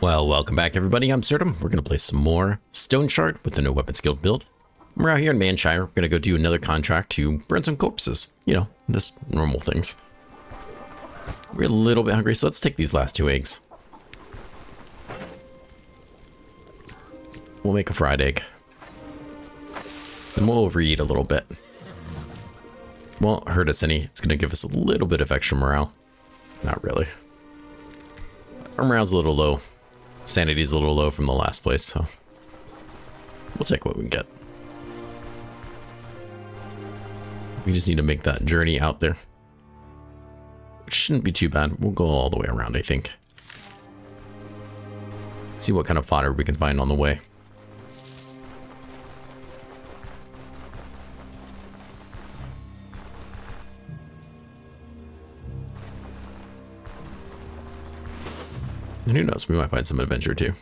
Well, welcome back everybody, I'm Absurdum. We're going to play some more Stoneshard with the no weapons guild build. We're out here in Mannshire. We're going to go do another contract to burn some corpses. You know, just normal things. We're a little bit hungry, so let's take these last 2 eggs. We'll make a fried egg. And we'll overeat a little bit. Won't hurt us any. It's going to give us a little bit of extra morale. Not really. Our morale's a little low. Sanity's a little low from the last place, so we'll take what we can get. We just need to make that journey out there, which shouldn't be too bad. We'll go all the way around, I think. See what kind of fodder we can find on the way. And who knows, we might find some adventure too.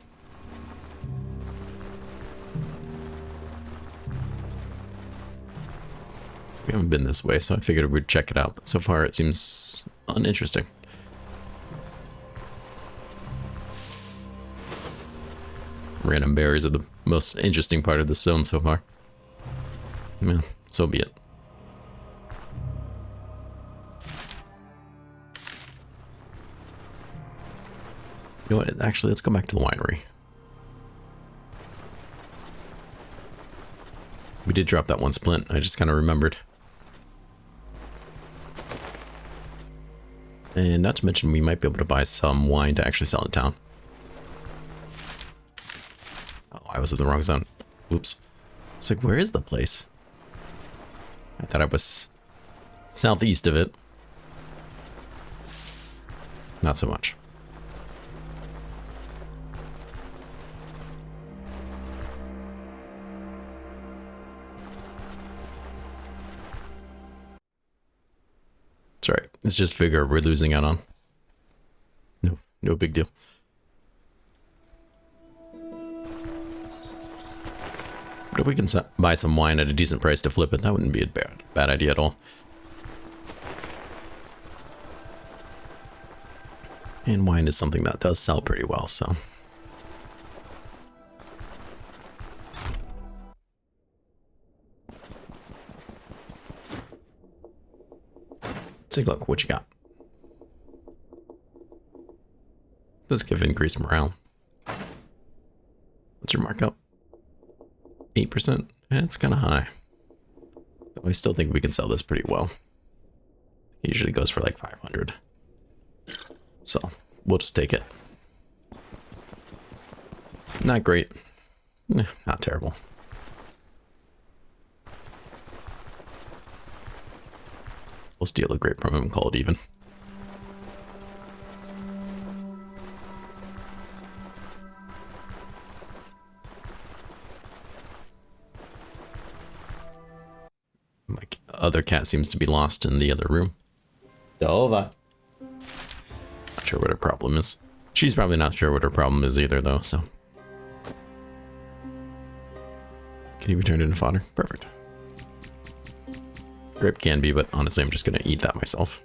We haven't been this way, so I figured we'd check it out, but so far it seems uninteresting. Some random berries are the most interesting part of the zone so far. Yeah, so be it. You know what, actually, let's go back to the winery. We did drop that one splint, I just kind of remembered. And not to mention, we might be able to buy some wine to actually sell in town. Oh, I was in the wrong zone. Oops. It's like, where is the place? I thought I was southeast of it. Not so much. Sorry, it's just vigor we're losing out on. No big deal. But if we can buy some wine at a decent price to flip it, that wouldn't be a bad idea at all. And wine is something that does sell pretty well, so. Take a look, what you got? Does give increased morale. What's your markup? 8%? It's kind of high. Though I still think we can sell this pretty well. It usually goes for like 500. So, we'll just take it. Not great. Not terrible. We'll steal a grape from him and call it even. My other cat seems to be lost in the other room. Dova. Not sure what her problem is. She's probably not sure what her problem is either, though, so. Can you be turned into fodder? Perfect. Grape can be, but honestly, I'm just gonna eat that myself.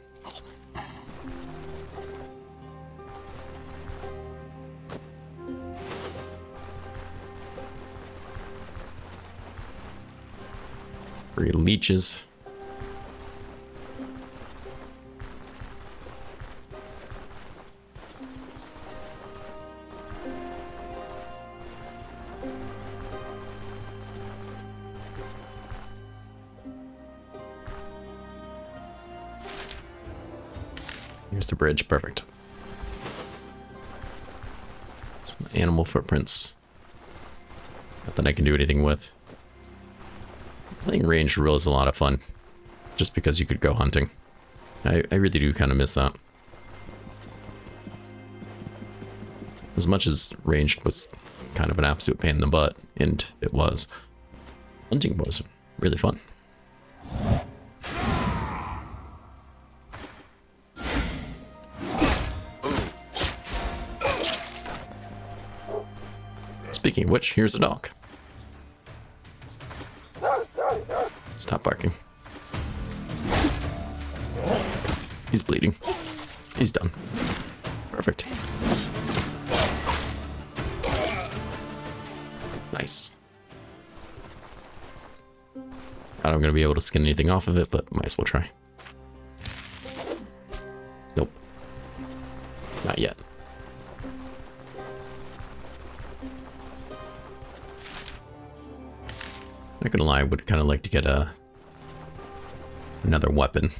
Some free leeches. Here's the bridge, perfect. Some animal footprints. Not that I can do anything with. Playing ranged rule is a lot of fun. Just because you could go hunting. I really do kind of miss that. As much as ranged was kind of an absolute pain in the butt, and it was, hunting was really fun. Speaking of which, here's a dog. Stop barking. He's bleeding. He's done. Perfect. Nice. I don't know I'm going to be able to skin anything off of it, but might as well try. Nope. Not yet. Not gonna lie, I would kind of like to get another weapon.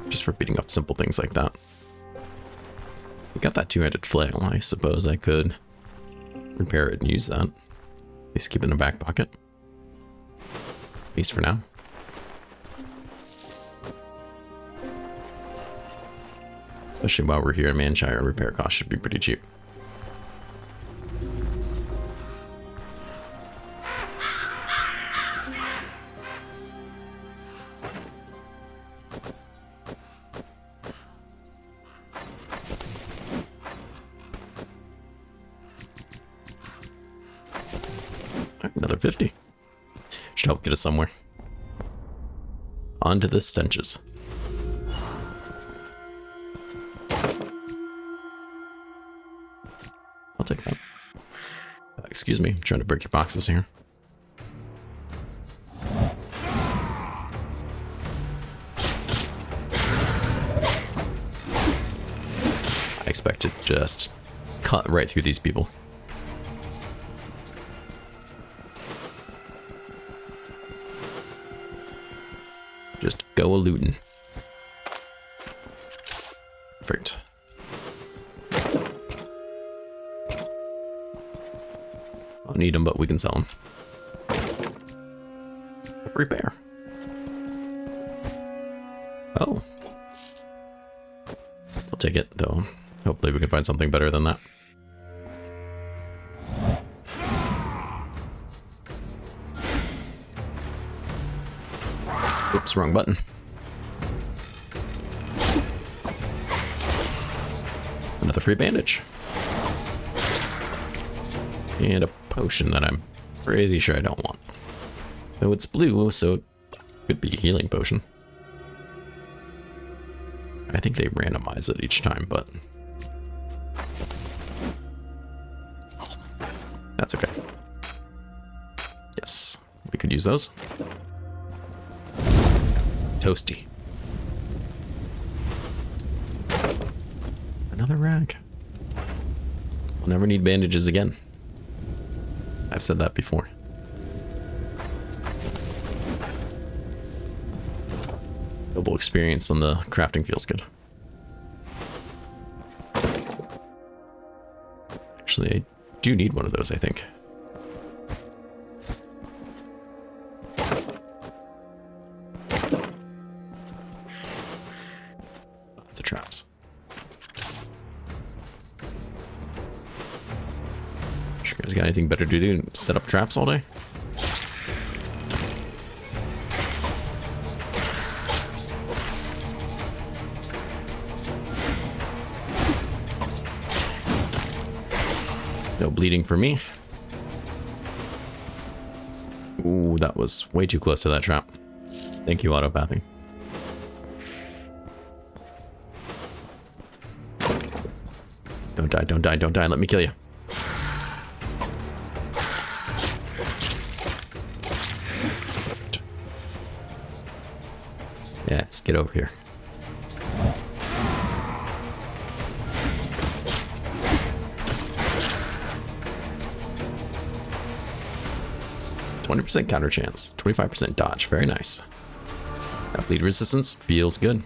Just for beating up simple things like that. I got that two-handed flail. I suppose I could repair it and use that. At least keep it in the back pocket. At least for now. Especially while we're here in Mannshire, repair costs should be pretty cheap. Another 50. Should help get us somewhere. On to the stenches. I'll take that. Excuse me, I'm trying to break your boxes here. I expect to just cut right through these people. Just go a-lootin'. Perfect. I'll need them, but we can sell them. Repair. Oh. I'll take it, though. Hopefully we can find something better than that. Oops, wrong button. Another free bandage. And a potion that I'm pretty sure I don't want. Though it's blue, so it could be a healing potion. I think they randomize it each time, but that's okay. Yes, we could use those. Toasty. Another rag. We'll never need bandages again. I've said that before. Double experience on the crafting feels good. Actually, I do need one of those, I think. Lots of traps. Sure, you guys got anything better to do than set up traps all day? No bleeding for me. Ooh, that was way too close to that trap. Thank you, autopathing. Don't die, don't die, don't die. Let me kill you. Perfect. Yes, get over here. 20% counter chance, 25% dodge. Very nice. That bleed resistance feels good.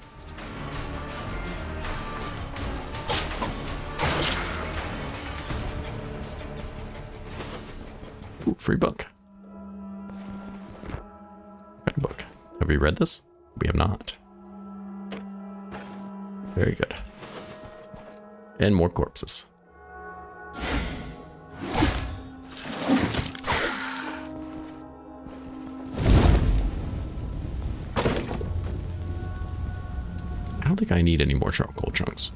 Ooh, free book. Red book. Have we read this? We have not. Very good. And more corpses. I don't think I need any more charcoal chunks.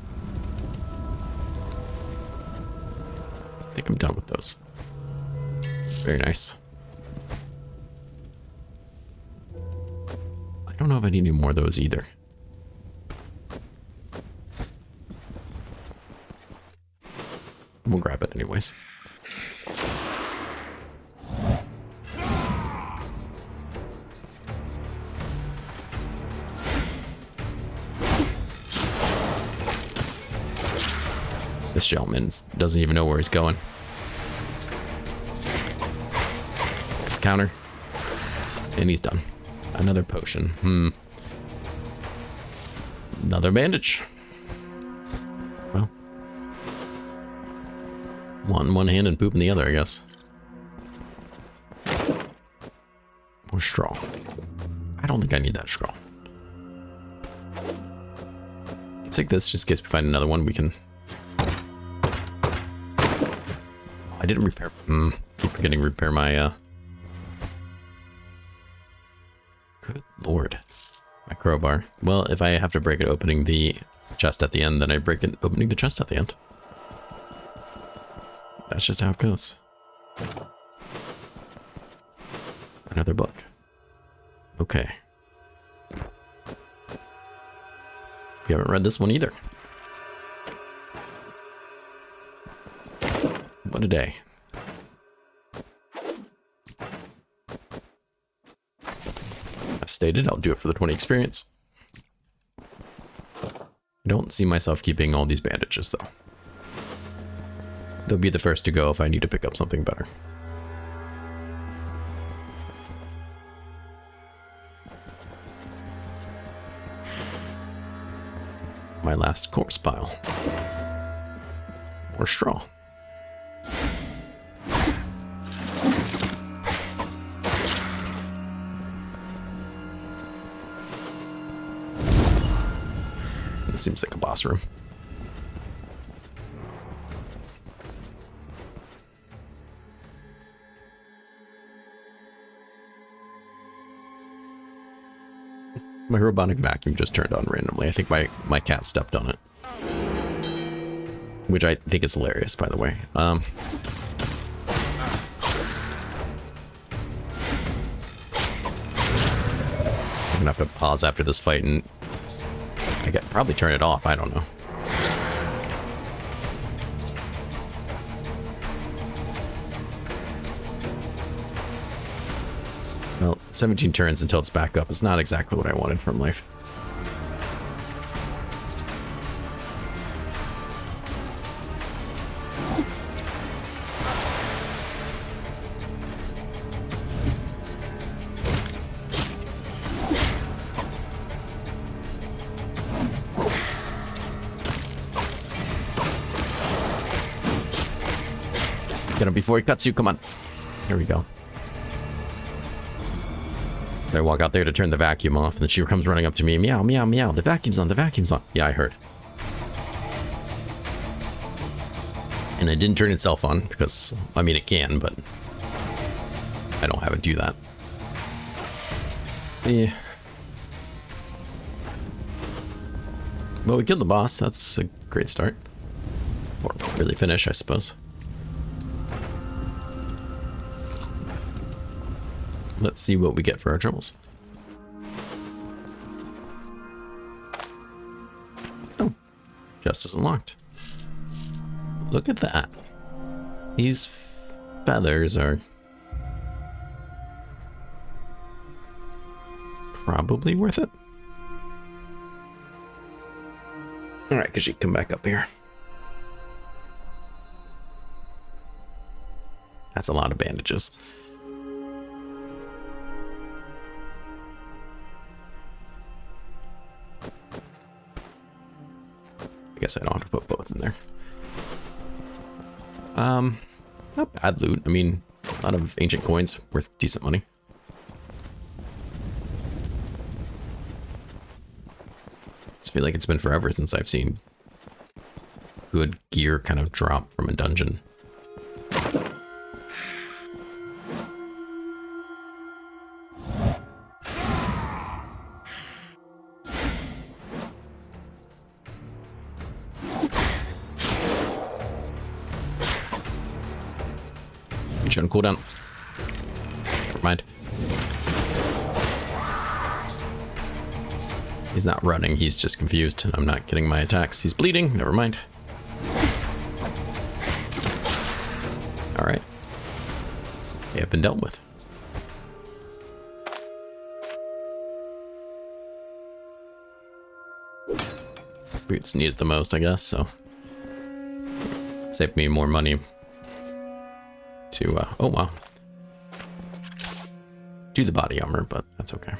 I think I'm done with those. Very nice. I don't know if I need any more of those either. We'll grab it anyways. This gentleman doesn't even know where he's going. His counter. And he's done. Another potion. Another bandage. Well. One hand and poop in the other, I guess. More straw. I don't think I need that straw. Let's take this just in case we find another one we can... I didn't repair... keep forgetting to repair my, Good lord. My crowbar. Well, if I have to break it opening the chest at the end, then I break it opening the chest at the end. That's just how it goes. Another book. Okay. We haven't read this one either. What a day. As stated, I'll do it for the 20 experience. I don't see myself keeping all these bandages, though. They'll be the first to go if I need to pick up something better. My last corpse pile. More straw. This seems like a boss room. My robotic vacuum just turned on randomly. I think my cat stepped on it. Which I think is hilarious, by the way. I'm gonna have to pause after this fight and I could probably turn it off. I don't know. Well, 17 turns until it's back up. It's not exactly what I wanted from life. Get him before he cuts you. Come on. Here we go. I walk out there to turn the vacuum off, and then she comes running up to me. Meow, meow, meow. The vacuum's on. The vacuum's on. Yeah, I heard. And it didn't turn itself on because, I mean, it can, but I don't have it do that. Yeah. Well, we killed the boss. That's a great start. Or really finish, I suppose. Let's see what we get for our troubles. Oh, chest is unlocked. Look at that. These feathers are probably worth it. All right, because you come back up here. That's a lot of bandages. I guess I don't have to put both in there. Not bad loot. I mean, a lot of ancient coins worth decent money. I just feel like it's been forever since I've seen good gear kind of drop from a dungeon. On cooldown. Never mind. He's not running, he's just confused. I'm not getting my attacks. He's bleeding. Never mind. Alright. They have been dealt with. Boots need it the most, I guess, so. Here we Save me more money to, oh wow. Do the body armor, but that's okay.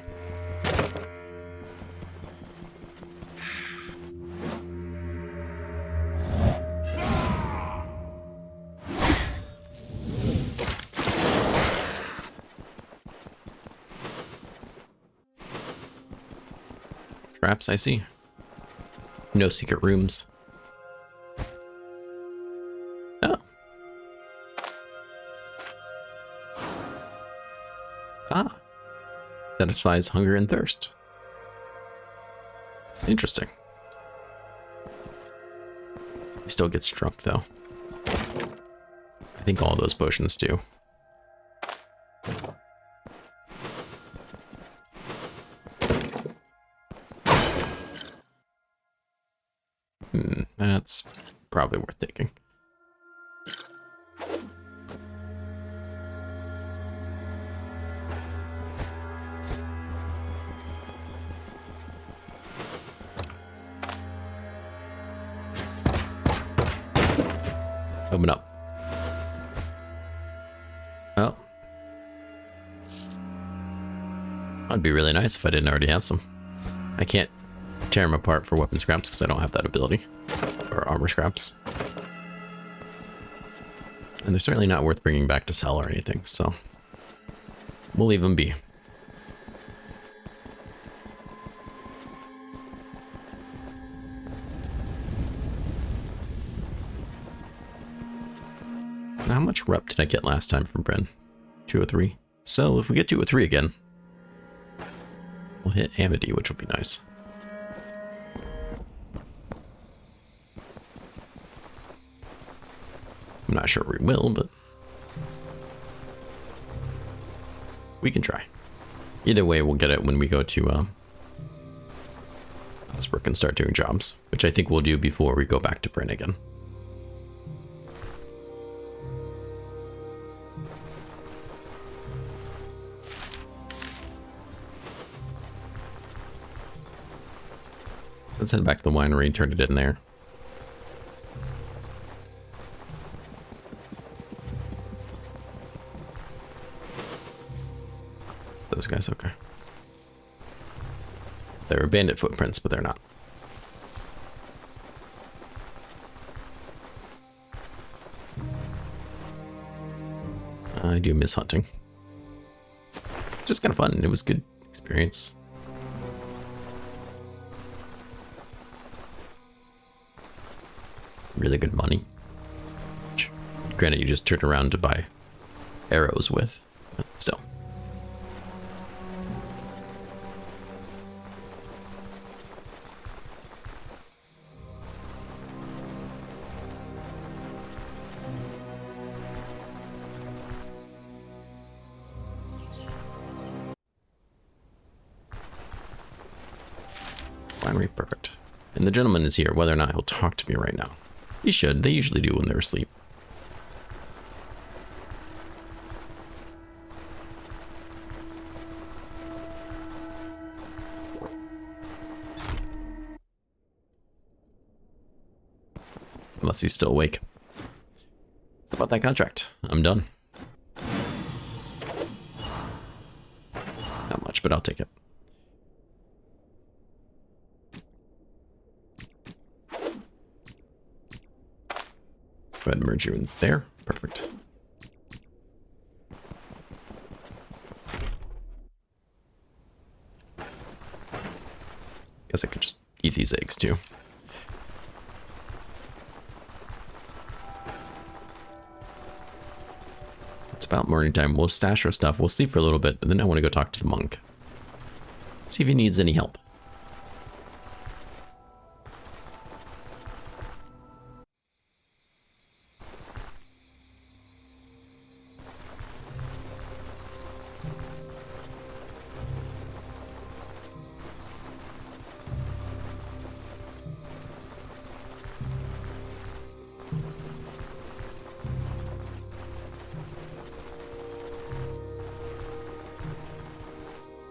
Traps, I see. No secret rooms. Oh. Ah. Satisfies hunger and thirst. Interesting. He still gets drunk, though. I think all those potions do. That's probably worth taking. Open up. Oh. That'd be really nice if I didn't already have some. I can't tear them apart for weapon scraps because I don't have that ability. Or armor scraps. And they're certainly not worth bringing back to sell or anything, so we'll leave them be. Now, how much rep did I get last time from Bryn? 203. So if we get 203 again, we'll hit Amity, which will be nice. I'm not sure we will, but we can try. Either way, we'll get it when we go to Osbrook and start doing jobs, which I think we'll do before we go back to Bryn again. Let's head back to the winery and turn it in there. Those guys, okay. They're bandit footprints, but they're not. I do miss hunting. Just kind of fun. It was a good experience. Really good money. Granted, you just turned around to buy arrows with, but still. Winery, perfect. And the gentleman is here, whether or not he'll talk to me right now. He should. They usually do when they're asleep. Unless he's still awake. How about that contract? I'm done. Not much, but I'll take it. Go ahead and merge you in there. Perfect. Guess I could just eat these eggs too. It's about morning time. We'll stash our stuff. We'll sleep for a little bit, but then I want to go talk to the monk. See if he needs any help.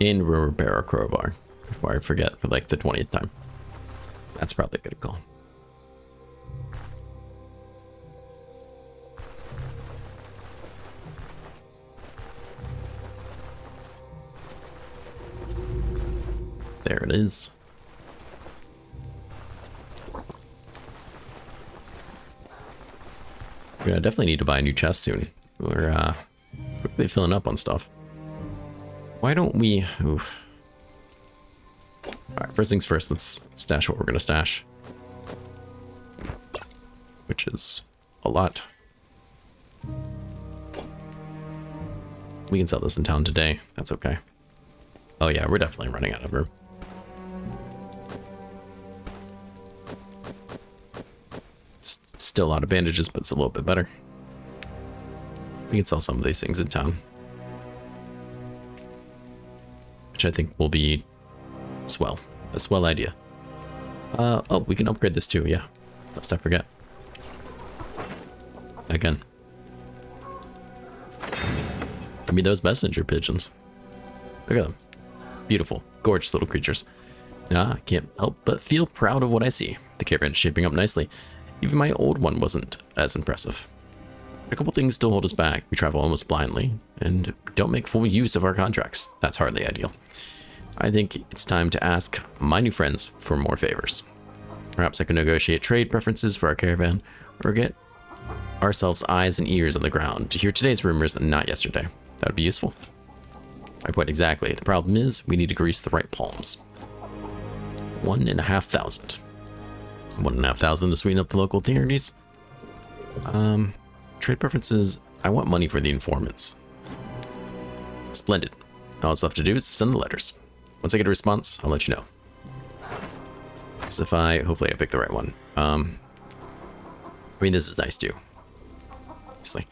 And we'll repair our crowbar before I forget for like the 20th time. That's probably a good call. There it is. We're gonna definitely need to buy a new chest soon. We're quickly filling up on stuff. Why don't we... Oof. Alright, first things first, let's stash what we're gonna stash. Which is a lot. We can sell this in town today. That's okay. Oh yeah, we're definitely running out of room. It's still a lot of bandages, but it's a little bit better. We can sell some of these things in town. Which I think will be swell. A swell idea. Oh, we can upgrade this too, yeah. Lest I forget. Again. I mean, those messenger pigeons. Look at them. Beautiful, gorgeous little creatures. I can't help but feel proud of what I see. The caravan is shaping up nicely. Even my old one wasn't as impressive. A couple things still hold us back. We travel almost blindly and don't make full use of our contracts. That's hardly ideal. I think it's time to ask my new friends for more favors. Perhaps I can negotiate trade preferences for our caravan or get ourselves eyes and ears on the ground to hear today's rumors and not yesterday. That would be useful. My point exactly. The problem is we need to grease the right palms. 1,500. 1,500 to sweeten up the local theories. Trade preferences. I want money for the informants. Splendid. All that's left to do is to send the letters. Once I get a response, I'll let you know. So if hopefully I pick the right one. I mean, this is nice too. Obviously.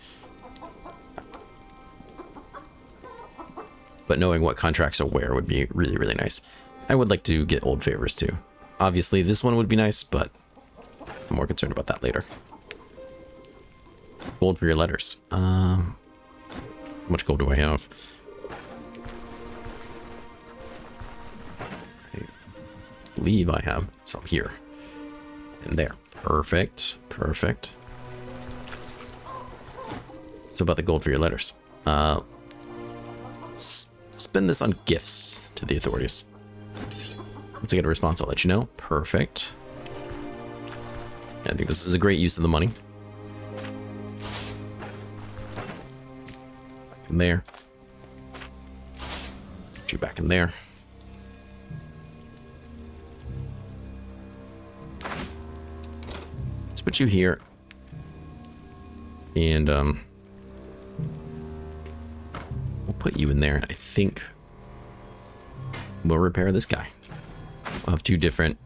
But knowing what contracts are where would be really, really nice. I would like to get old favors too. Obviously, this one would be nice, but I'm more concerned about that later. Gold for your letters. How much gold do I have? I believe I have some here and there. Perfect. Perfect. So about the gold for your letters. Spend this on gifts to the authorities. Once I get a response, I'll let you know. Perfect. I think this is a great use of the money. Back in there. Put you back in there. Let's put you here. And, we'll put you in there. I think we'll repair this guy. We'll have two different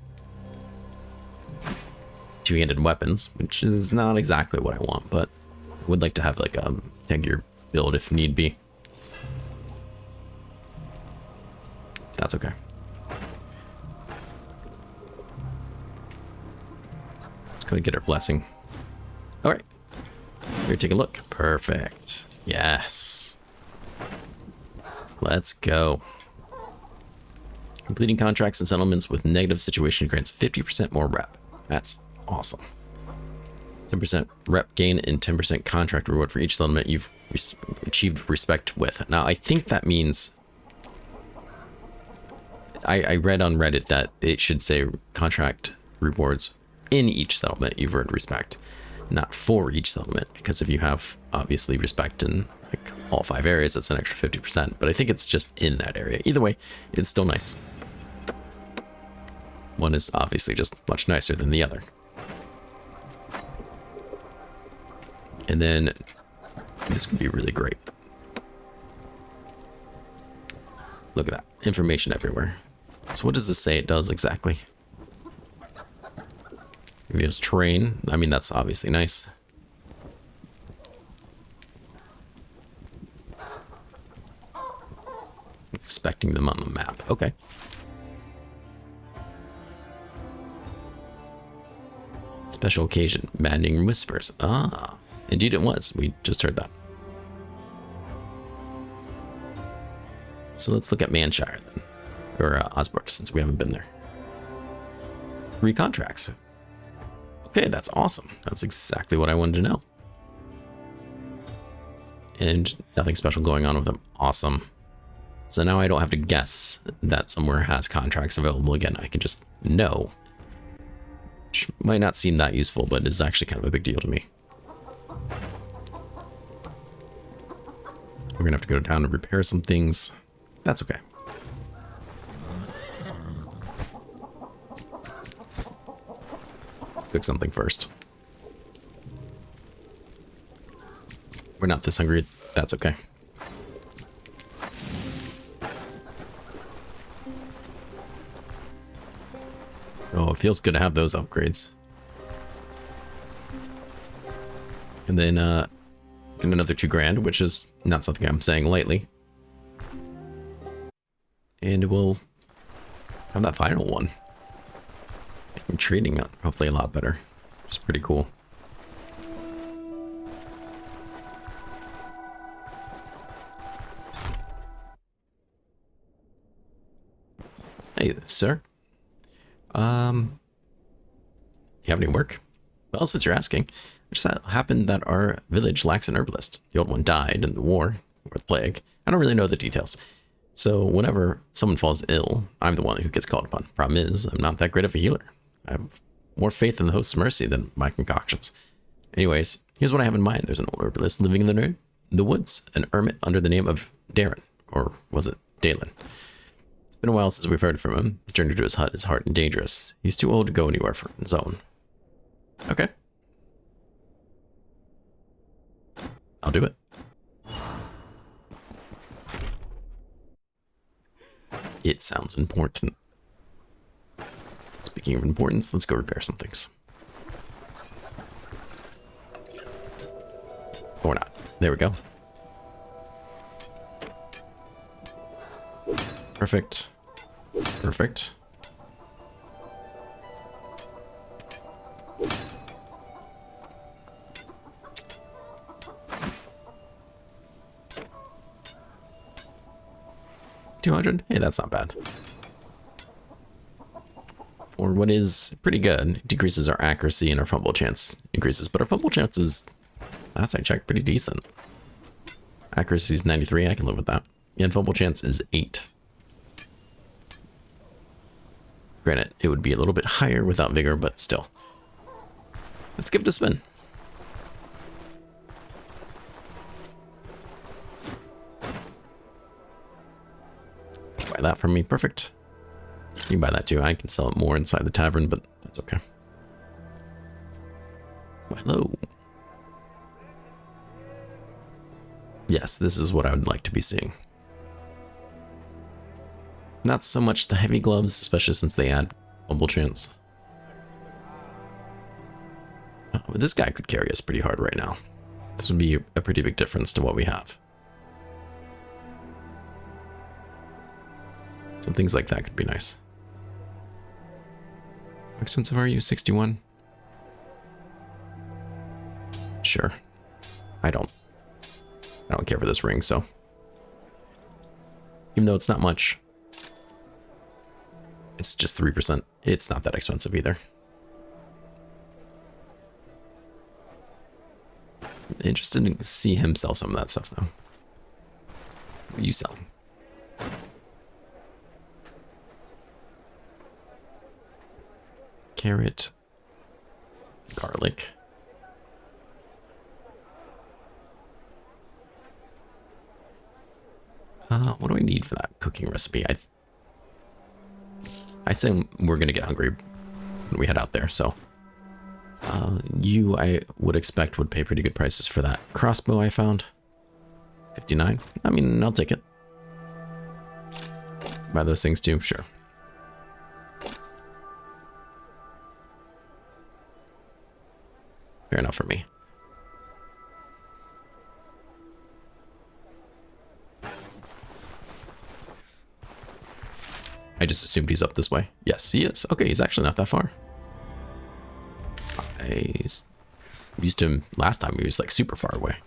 two-handed weapons, which is not exactly what I want, but I would like to have like a tankier build if need be. That's okay. Let's go and get our blessing. All right, here, take a look. Perfect. Yes. Let's go. Completing contracts and settlements with negative situation grants 50% more rep. That's awesome. 10% rep gain and 10% contract reward for each settlement you've achieved respect with. Now, I think that means... I read on Reddit that it should say contract rewards in each settlement you've earned respect, not for each settlement, because if you have, obviously, respect in like all 5 areas, that's an extra 50%, but I think it's just in that area. Either way, it's still nice. One is obviously just much nicer than the other. And then this could be really great. Look at that. Information everywhere. So what does this say it does exactly? There's terrain. I mean, that's obviously nice. Expecting them on the map. Okay. Special occasion. Maddening whispers. Ah. Indeed it was. We just heard that. So let's look at Mannshire then. Or Osbrook, since we haven't been there. 3 contracts. Okay, that's awesome. That's exactly what I wanted to know. And nothing special going on with them. Awesome. So now I don't have to guess that somewhere has contracts available again. I can just know. Which might not seem that useful, but is actually kind of a big deal to me. We're gonna have to go down and repair some things. That's okay. Let's cook something first. We're not this hungry. That's okay. Oh, it feels good to have those upgrades. And then, get another 2 grand, which is not something I'm saying lightly. And we'll have that final one. I'm trading it, hopefully a lot better. Which is pretty cool. Hey, sir. You have any work? Well, since you're asking, it just happened that our village lacks an herbalist. The old one died in the war, or the plague. I don't really know the details. So whenever someone falls ill, I'm the one who gets called upon. Problem is, I'm not that great of a healer. I have more faith in the host's mercy than my concoctions. Anyways, here's what I have in mind. There's an old herbalist living in the woods, an hermit under the name of Darren, or was it Dalen? It's been a while since we've heard from him. The journey to his hut is hard and dangerous. He's too old to go anywhere for his own. Okay. I'll do it. It sounds important. Speaking of importance, let's go repair some things. Or not. There we go. Perfect. Perfect. $200? Hey, that's not bad. For what is pretty good, it decreases our accuracy and our fumble chance increases, but our fumble chance is, last I checked, pretty decent. Accuracy is 93, I can live with that. And fumble chance is 8. Granted, it would be a little bit higher without vigor, but still. Let's give it a spin. Buy that from me, perfect. You can buy that too. I can sell it more inside the tavern, but that's okay. Well, hello. Yes, this is what I would like to be seeing. Not so much the heavy gloves, especially since they add fumble chance. Oh, this guy could carry us pretty hard right now. This would be a pretty big difference to what we have. So things like that could be nice. How expensive are you? 61? Sure. I don't care for this ring, so. Even though it's not much. It's just 3%. It's not that expensive either. Interested to see him sell some of that stuff though. What are you selling? Carrot, garlic. What do I need for that cooking recipe? I say we're gonna get hungry when we head out there, so you, I would expect, would pay pretty good prices for that crossbow I found. 59. I mean, I'll take it. Buy those things too, sure. Fair enough for me. I just assumed he's up this way. Yes, he is. Okay, he's actually not that far. I used him last time. He was like super far away.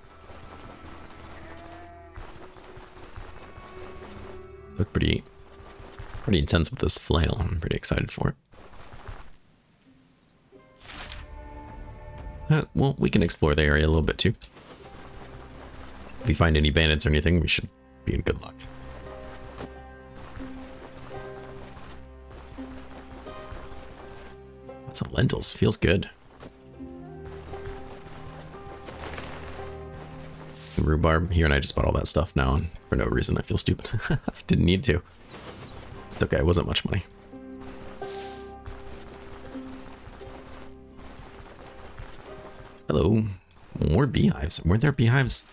Look pretty intense with this flail. I'm pretty excited for it. Well, we can explore the area a little bit too. If we find any bandits or anything, we should be in good luck. Lots of lentils. Feels good. Rhubarb here, and I just bought all that stuff now, and for no reason. I feel stupid. I didn't need to. It's okay. It wasn't much money. Hello. More beehives. Were there beehives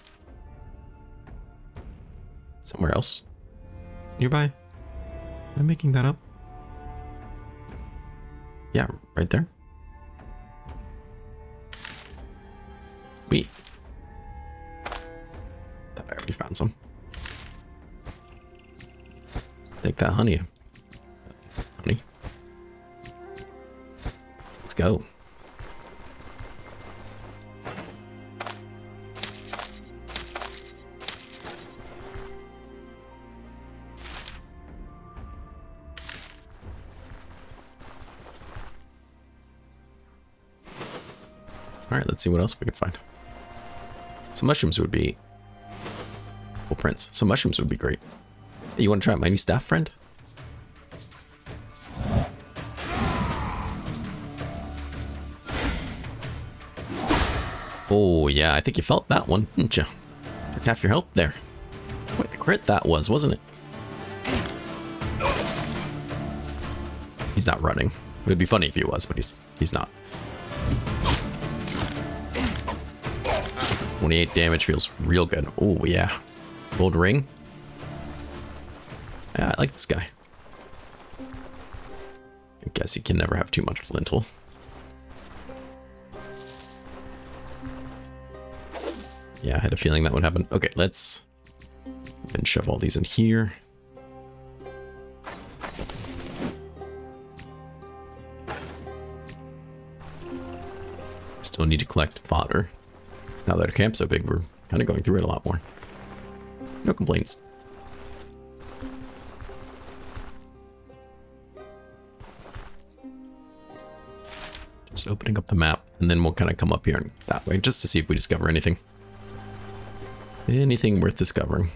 somewhere else nearby? Am I making that up? Yeah, right there. Sweet. Thought I already found some. Take that honey. Honey. Let's go. Alright, let's see what else we can find. Some mushrooms would be... Well, Prince, some mushrooms would be great. Hey, you want to try out my new staff, friend? Oh, yeah, I think you felt that one, didn't you? Took half your health there. What a crit that was, wasn't it? He's not running. It would be funny if he was, but he's not. 28 damage feels real good. Oh, yeah. Gold ring. Yeah, I like this guy. I guess you can never have too much lintel. Yeah, I had a feeling that would happen. Okay, let's then shove all these in here. Still need to collect fodder. Now that our camp's so big, we're kind of going through it a lot more. No complaints. Just opening up the map, and then we'll kind of come up here and that way, just to see if we discover anything. Anything worth discovering.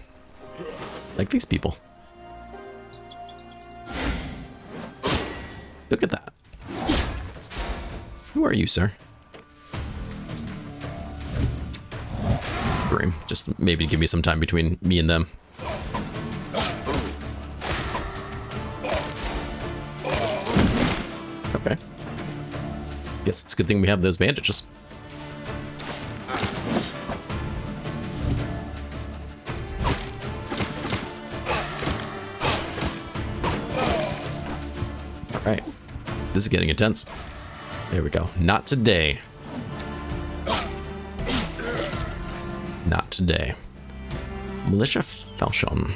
Like these people. Look at that. Who are you, sir? Just maybe give me some time between me and them. Okay. Guess it's a good thing we have those bandages. Alright. This is getting intense. There we go. Not today. Not today. Militia Falchion.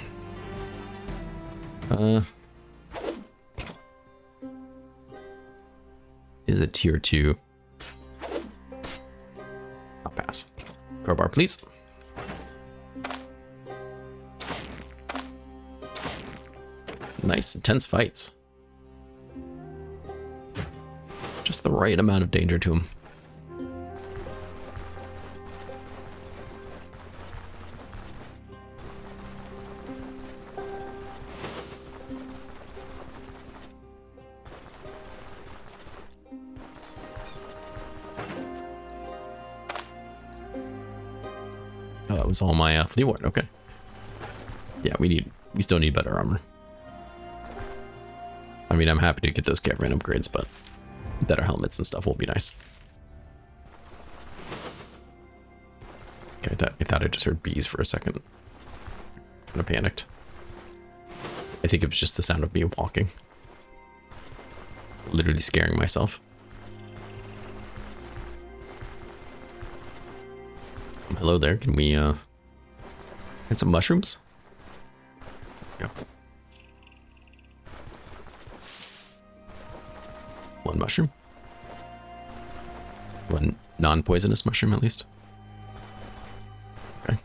Is a tier 2. I'll pass. Crowbar, please. Nice, intense fights. Just the right amount of danger to him. Oh, that was all my flea ward. Okay. Yeah, we still need better armor. I mean, I'm happy to get those Caravan upgrades, but better helmets and stuff will be nice. Okay, I thought I just heard bees for a second. Kind of panicked. I think it was just the sound of me walking. Literally scaring myself. Hello there, can we get some mushrooms? There we go. One mushroom. One non-poisonous mushroom at least. Okay.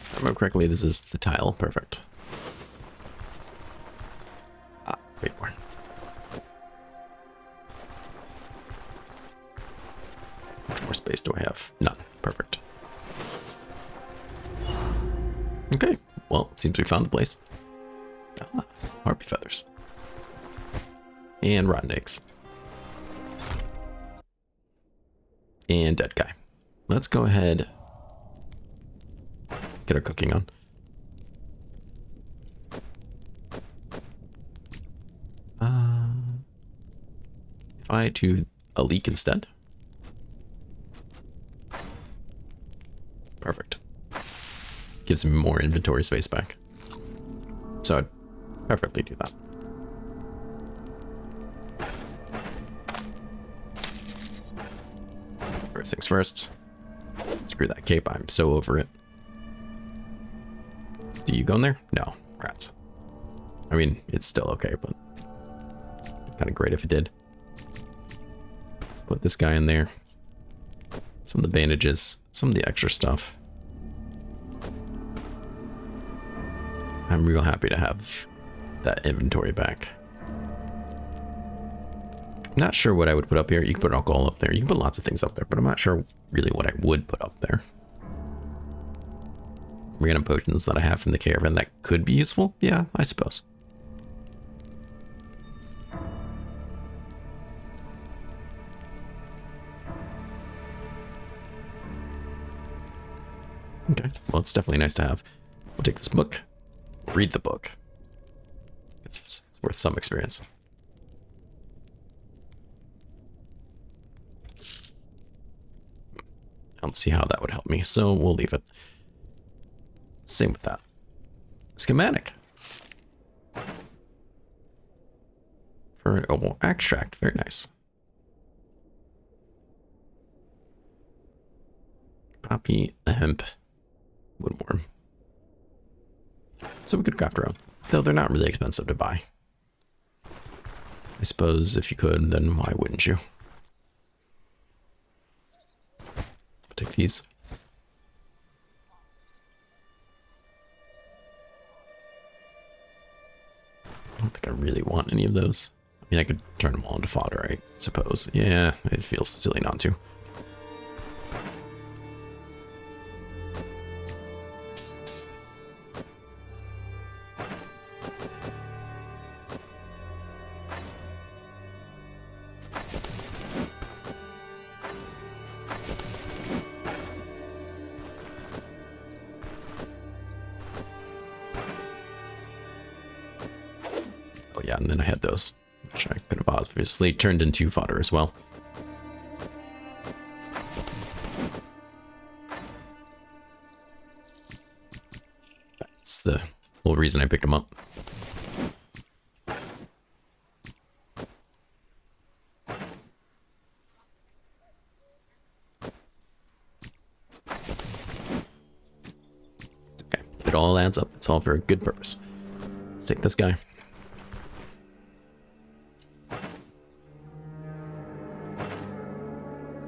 If I remember correctly, this is the tile. Perfect. Ah, wait more. How much more space do I have? None. Perfect. Okay, well, it seems we found the place. Ah, harpy feathers. And rotten eggs. And dead guy. Let's go ahead. Get our cooking on. If I do a leek instead. Perfect. Gives me more inventory space back. So I'd preferably do that. First things first. Screw that cape, I'm so over it. Do you go in there? No, rats. I mean, it's still okay, but kind of great if it did. Let's put this guy in there. Some of the bandages, some of the extra stuff. I'm real happy to have that inventory back. I'm not sure what I would put up here. You can put alcohol up there. You can put lots of things up there, but I'm not sure really what I would put up there. Random potions that I have from the caravan that could be useful? Yeah, I suppose. Okay, well, it's definitely nice to have. We'll take this book, read the book. It's worth some experience. I don't see how that would help me, so we'll leave it. Same with that. Schematic. For an herbal extract, very nice. Poppy, a hemp, woodworm. So we could craft our own, though they're not really expensive to buy. I suppose if you could, then why wouldn't you? I'll take these. I don't think I really want any of those. I mean, I could turn them all into fodder, I suppose. Yeah, it feels silly not to. Yeah, and then I had those, which I could have obviously turned into fodder as well. That's the whole reason I picked them up. Okay, it all adds up. It's all for a good purpose. Let's take this guy.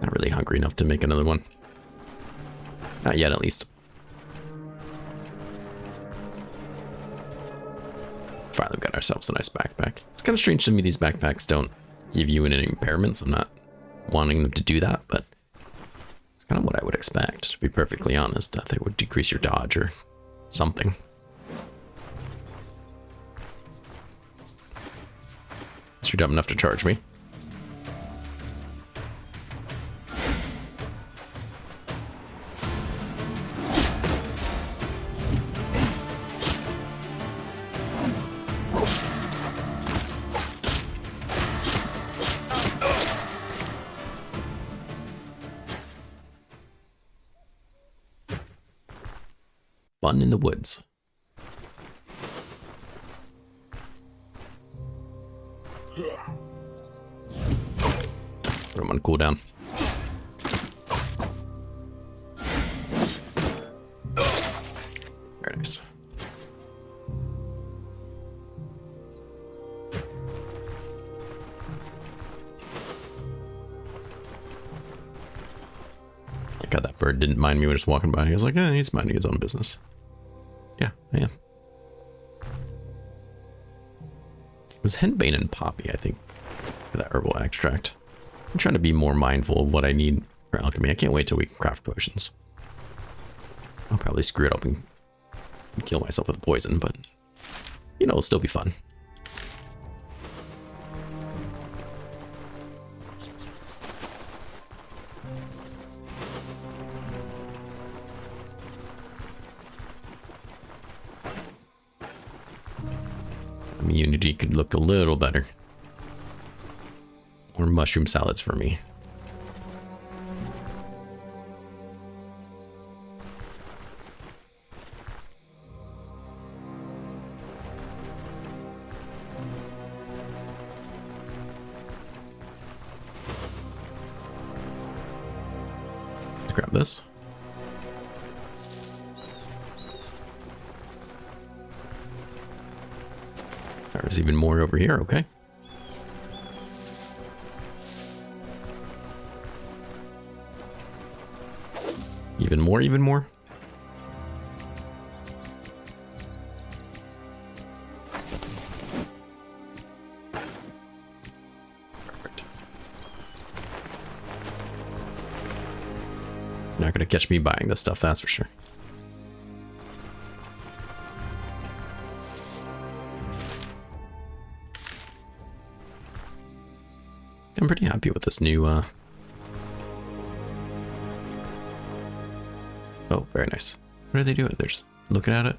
Not really hungry enough to make another one. Not yet, at least. Finally got ourselves a nice backpack. It's kind of strange to me these backpacks don't give you any impairments. I'm not wanting them to do that, but it's kind of what I would expect, to be perfectly honest. They would decrease your dodge or something. So you're dumb enough to charge me. Fun in the woods. Put him on cooldown. Very nice. Like how that bird didn't mind me when just walking by. He was like, he's minding his own business. Yeah, I am. It was henbane and poppy, I think, for that herbal extract. I'm trying to be more mindful of what I need for alchemy. I can't wait till we can craft potions. I'll probably screw it up and kill myself with poison, but you know, it'll still be fun. Immunity could look a little better. Or mushroom salads for me. Let's grab this. There's even more over here, okay. Even more, even more. Perfect. You're not gonna catch me buying this stuff, that's for sure. I'm pretty happy with this new, Oh, very nice. What are they doing? They're just looking at it?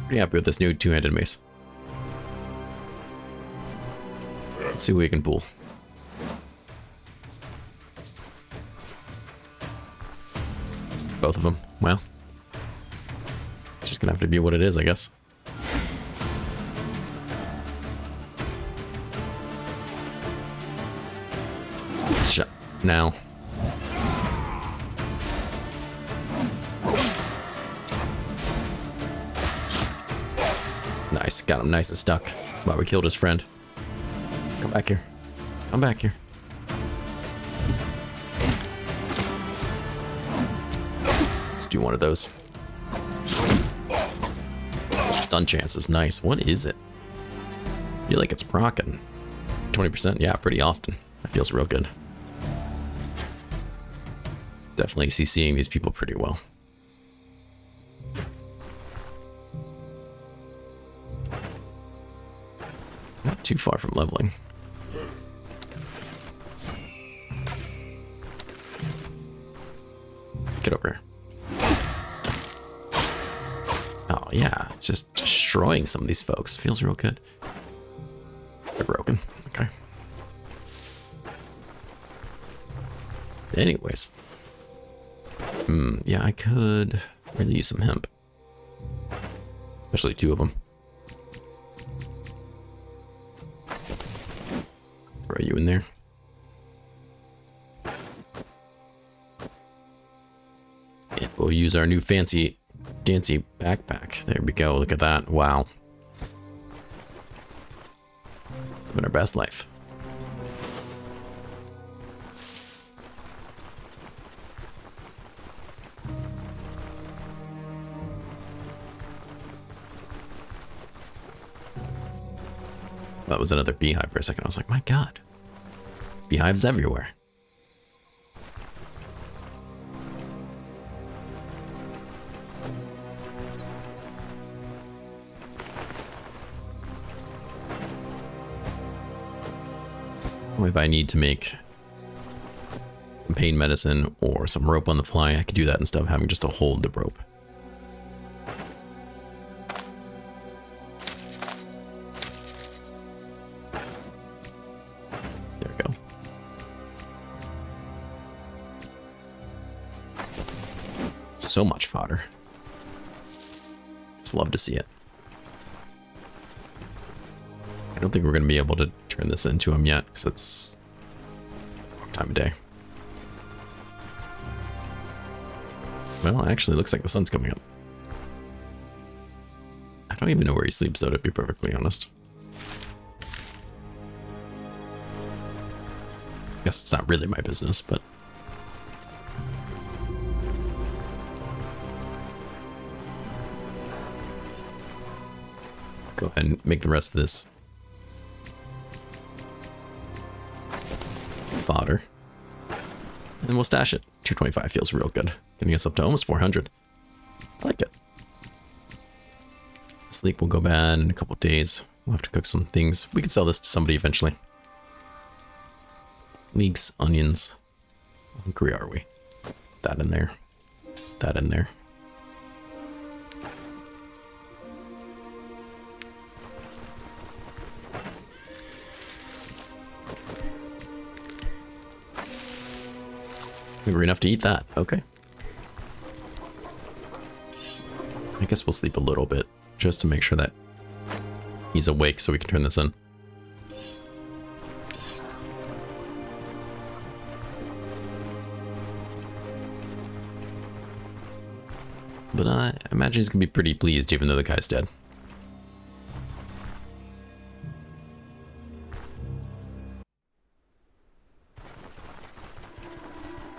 Pretty happy with this new two-handed mace. Let's see what we can pull. Both of them. Well, just gonna have to be what it is, I guess. Shut now. Nice, got him nice and stuck. Wow, we killed his friend. Come back here. Come back here. Let's do one of those. Stun chance is nice. What is it? I feel like it's proccing. 20%, yeah, pretty often. That feels real good. Definitely CCing these people pretty well. Not too far from leveling. Get over here. Oh yeah, it's just destroying some of these folks. Feels real good. They're broken. Okay. Anyways. Yeah, I could really use some hemp. Especially two of them. Throw you in there. And we'll use our new fancy dancy backpack. There we go. Look at that. Wow. Living our best life. That was another beehive for a second. I was like, my God. Beehives everywhere. If I need to make some pain medicine or some rope on the fly, I could do that instead of having just to hold the rope. There we go. So much fodder. Just love to see it. I don't think we're going to be able to turn this into him yet, because it's a long time of day. Well, actually, it looks like the sun's coming up. I don't even know where he sleeps, though, to be perfectly honest. I guess it's not really my business, but... let's go ahead and make the rest of this fodder. And we'll stash it. 225 feels real good. Getting us up to almost 400. I like it. Sleep will go bad in a couple days. We'll have to cook some things. We can sell this to somebody eventually. Leeks, onions. How hungry are we? That in there. That in there. Hungry enough to eat that. Okay. I guess we'll sleep a little bit just to make sure that he's awake so we can turn this in. But I imagine he's going to be pretty pleased even though the guy's dead.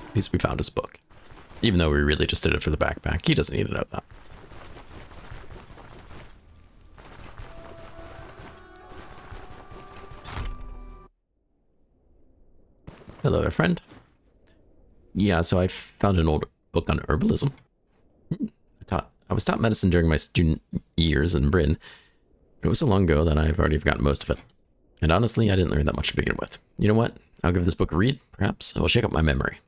At least we found his book. Even though we really just did it for the backpack. He doesn't need to know that. Hello there, friend. Yeah, so I found an old book on herbalism. I was taught medicine during my student years in Britain, but it was so long ago that I've already forgotten most of it. And honestly, I didn't learn that much to begin with. You know what? I'll give this book a read, perhaps. It will shake up my memory.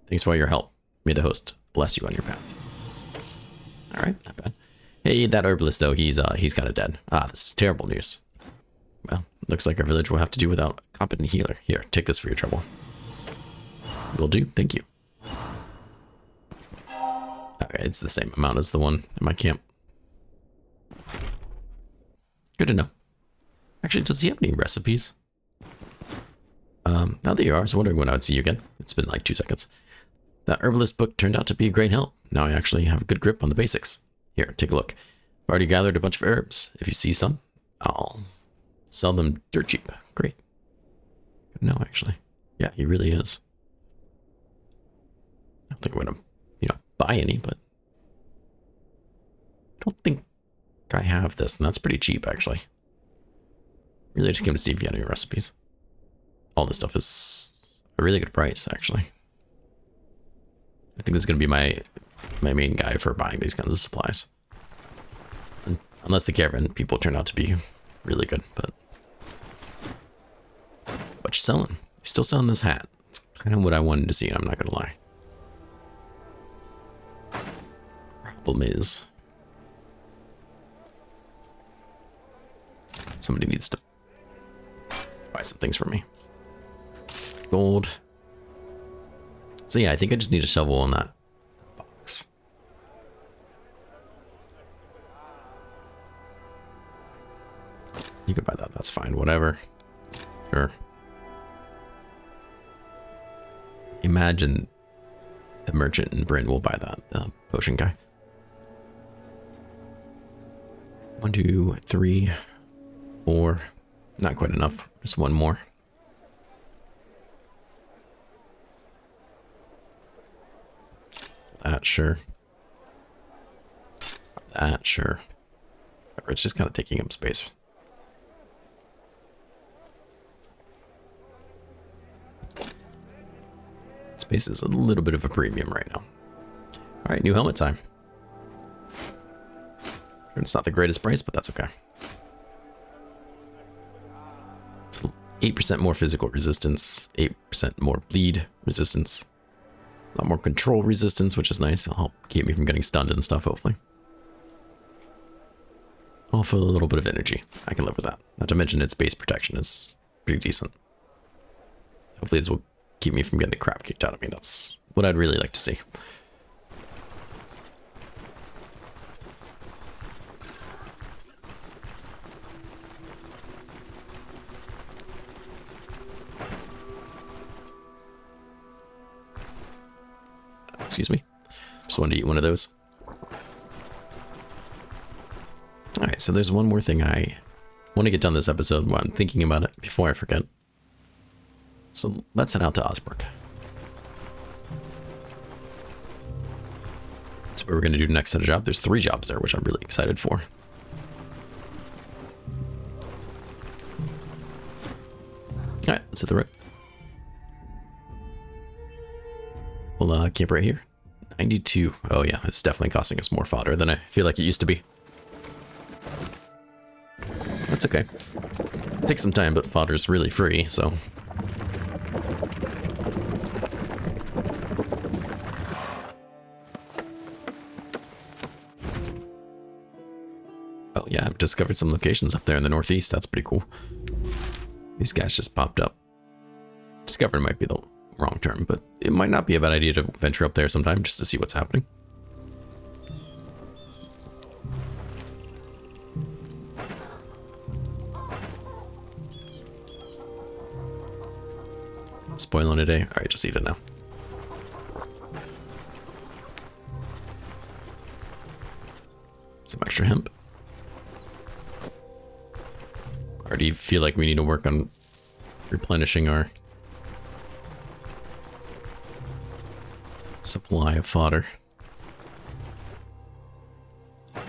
Thanks for all your help. May the host bless you on your path. Alright, not bad. Hey, that herbalist though, he's kind of dead. Ah, this is terrible news. Well, looks like our village will have to do without a competent healer. Here, take this for your trouble. Will do, thank you. Okay, it's the same amount as the one in my camp. Good to know. Actually, does he have any recipes? Now that you are, I was wondering when I would see you again. It's been like 2 seconds. That herbalist book turned out to be a great help. Now I actually have a good grip on the basics. Here, take a look. I've already gathered a bunch of herbs. If you see some, I'll sell them dirt cheap. Great. No, actually. Yeah, he really is. I don't think I'm gonna, buy any, but I don't think I have this, and that's pretty cheap, actually. Really just came to see if you had any recipes. All this stuff is a really good price, actually. I think this is going to be my main guy for buying these kinds of supplies. Unless the Caravan people turn out to be really good, but... What you selling? You're still selling this hat. It's kind of what I wanted to see, I'm not going to lie. Problem is... Somebody needs to buy some things for me. Gold. So yeah, I think I just need a shovel on that box. You could buy that, that's fine, whatever. Sure. Imagine the merchant in Bryn will buy that, the potion guy. 1, 2, 3, 4. Not quite enough. Just one more. That, sure. That, sure. It's just kind of taking up space. Space is a little bit of a premium right now. Alright, new helmet time. It's not the greatest price, but that's okay. It's 8% more physical resistance, 8% more bleed resistance, a lot more control resistance, which is nice. It'll help keep me from getting stunned and stuff, hopefully. Also a little bit of energy. I can live with that. Not to mention its base protection is pretty decent. Hopefully this will keep me from getting the crap kicked out of me. That's what I'd really like to see. Excuse me. Just wanted to eat one of those. Alright, so there's one more thing I want to get done this episode while I'm thinking about it before I forget. So let's head out to Osbrook. That's what we're going to do next set of job. There's 3 jobs there, which I'm really excited for. Alright, let's hit the road. we'll camp right here. 92. Oh yeah, it's definitely costing us more fodder than I feel like it used to be. That's okay. Takes some time, but fodder's really free, so. Oh yeah, I've discovered some locations up there in the northeast. That's pretty cool. These guys just popped up. Discover might be the wrong term, but it might not be a bad idea to venture up there sometime just to see what's happening. Spoiling a day. All right, just eat it now. Some extra hemp. Already feel like we need to work on replenishing our supply of fodder. I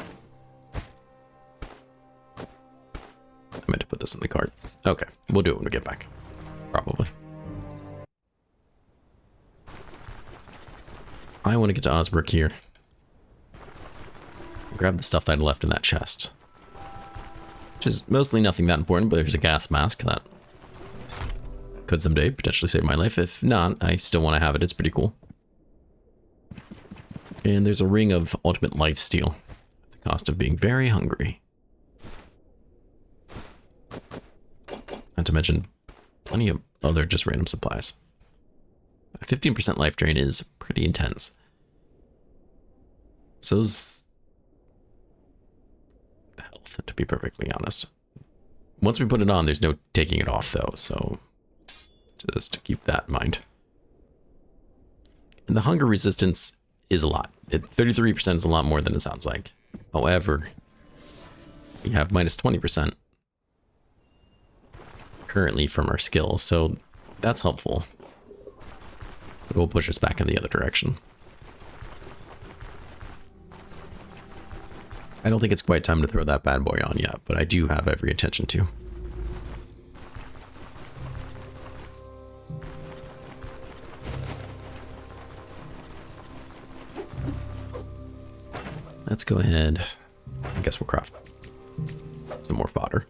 meant to put this in the cart. Okay, we'll do it when we get back. Probably. I want to get to Osbrook here. Grab the stuff that I left in that chest. Which is mostly nothing that important, but there's a gas mask that could someday potentially save my life. If not, I still want to have it. It's pretty cool. And there's a ring of ultimate lifesteal at the cost of being very hungry. Not to mention plenty of other just random supplies. A 15% life drain is pretty intense. So's the health, to be perfectly honest. Once we put it on, there's no taking it off though, so just to keep that in mind. And the hunger resistance is a lot. 33% is a lot more than it sounds like. However, we have minus 20% currently from our skill, so that's helpful. It will push us back in the other direction. I don't think it's quite time to throw that bad boy on yet, but I do have every intention to. Let's go ahead. I guess we'll craft some more fodder.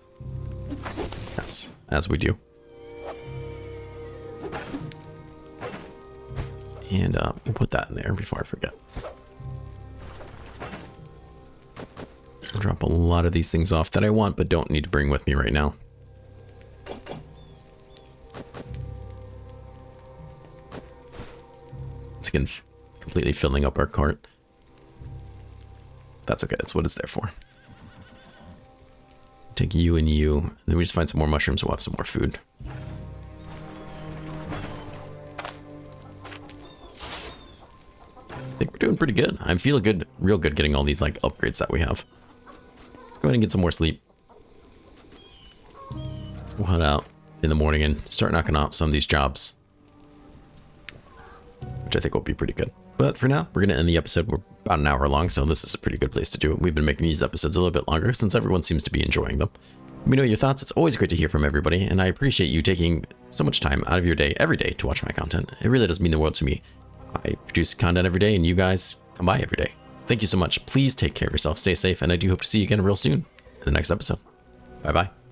Yes, as we do. And we'll put that in there before I forget. I'll drop a lot of these things off that I want but don't need to bring with me right now. Once again, completely filling up our cart. That's okay, that's what it's there for. Take you and you, and then we just find some more mushrooms, we'll have some more food. I think we're doing pretty good. I'm feeling good, real good getting all these like upgrades that we have. Let's go ahead and get some more sleep. We'll head out in the morning and start knocking out some of these jobs, which I think will be pretty good. But for now, we're going to end the episode. We're about an hour long, so this is a pretty good place to do it. We've been making these episodes a little bit longer since everyone seems to be enjoying them. Let me know your thoughts. It's always great to hear from everybody, and I appreciate you taking so much time out of your day every day to watch my content. It really does mean the world to me. I produce content every day, and you guys come by every day. Thank you so much. Please take care of yourself, stay safe, and I do hope to see you again real soon in the next episode. Bye-bye.